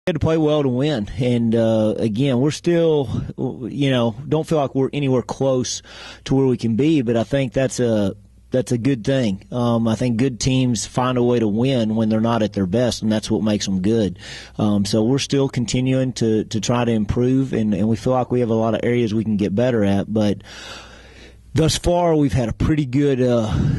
Had to play well to win, and again, we're still, don't feel like we're anywhere close to where we can be. But I think that's a good thing. I think good teams find a way to win when they're not at their best, and that's what makes them good. So we're still continuing to try to improve, and we feel like we have a lot of areas we can get better at, but. Thus far, we've had a pretty good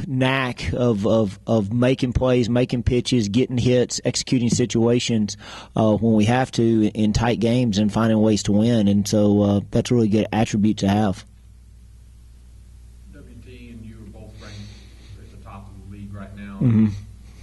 knack of making plays, making pitches, getting hits, executing situations when we have to in tight games and finding ways to win. And so that's a really good attribute to have. WT and you are both ranked at the top of the league right now. Mm-hmm.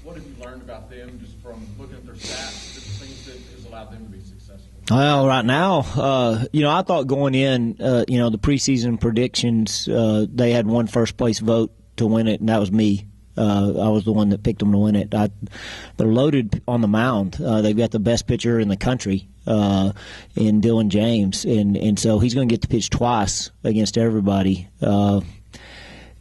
What have you learned about them just from looking at their stats, the things that has allowed them to be successful? Well, right now, I thought going in, the preseason predictions, they had one first-place vote to win it, and that was me. I was the one that picked them to win it. They're loaded on the mound. They've got the best pitcher in the country in Dylan James, and so he's going to get to pitch twice against everybody. And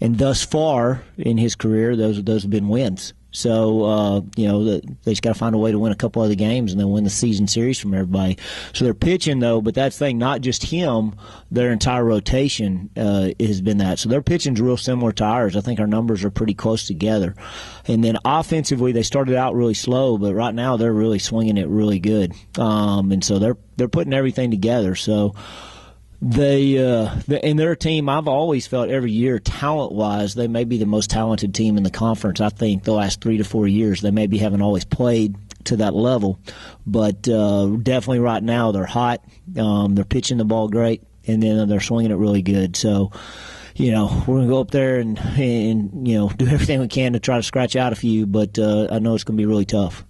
thus far in his career, those have been wins. So, they just got to find a way to win a couple other games and then win the season series from everybody. So they're pitching, though, but that's the thing, not just him, their entire rotation has been that. So their pitching's real similar to ours. I think our numbers are pretty close together. And then offensively, they started out really slow, but right now they're really swinging it really good. And so they're putting everything together. So and their team, I've always felt every year, talent-wise, they may be the most talented team in the conference. I think the last 3 to 4 years, they maybe haven't always played to that level, but definitely right now they're hot. They're pitching the ball great, and then they're swinging it really good. So, we're going to go up there and do everything we can to try to scratch out a few, but I know it's going to be really tough.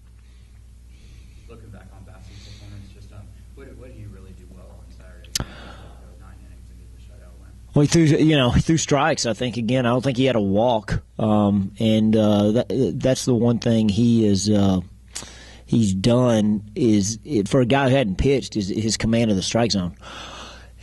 Looking back on Bassie's performance, just what did he really do well on Saturday? 9 innings and get the shutout win. Well, he threw strikes. I think again, I don't think he had a walk, and that's the one thing he's done is for a guy who hadn't pitched is his command of the strike zone,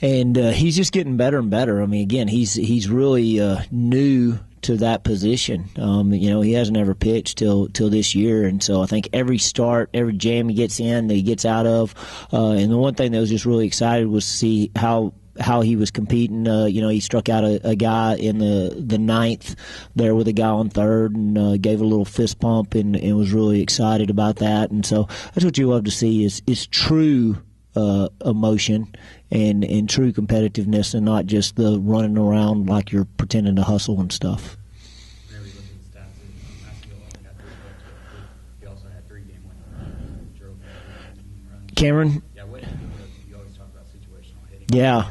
and he's just getting better and better. I mean, again, he's really new to that position. He hasn't ever pitched till this year, and so I think every start, every jam he gets in, that he gets out of, and the one thing that was just really excited was to see how he was competing. He struck out a guy in the ninth there with a guy on third and gave a little fist pump and was really excited about that. And so that's what you love to see is true emotion and true competitiveness and not just the running around like you're pretending to hustle and stuff. Whenever you look at the stats, Matthew only got 3 votes. He also had 3 game winners. Cameron? Yeah, you always talk about situational hitting. Yeah.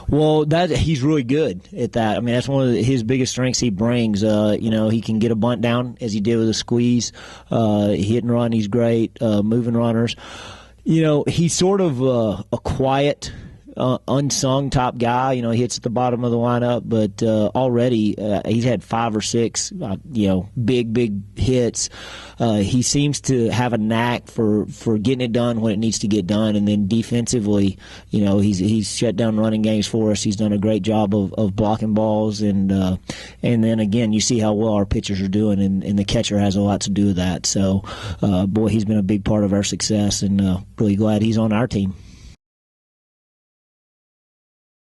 Well, he's really good at that. I mean, that's one of his biggest strengths he brings. He can get a bunt down, as he did with a squeeze. Hit and run, he's great. Moving runners. He's sort of a quiet, unsung top guy. He hits at the bottom of the lineup, but already he's had 5 or 6, big hits. He seems to have a knack for getting it done when it needs to get done, and then defensively, he's shut down running games for us. He's done a great job of blocking balls, and then again, you see how well our pitchers are doing, and the catcher has a lot to do with that. So, he's been a big part of our success, and really glad he's on our team.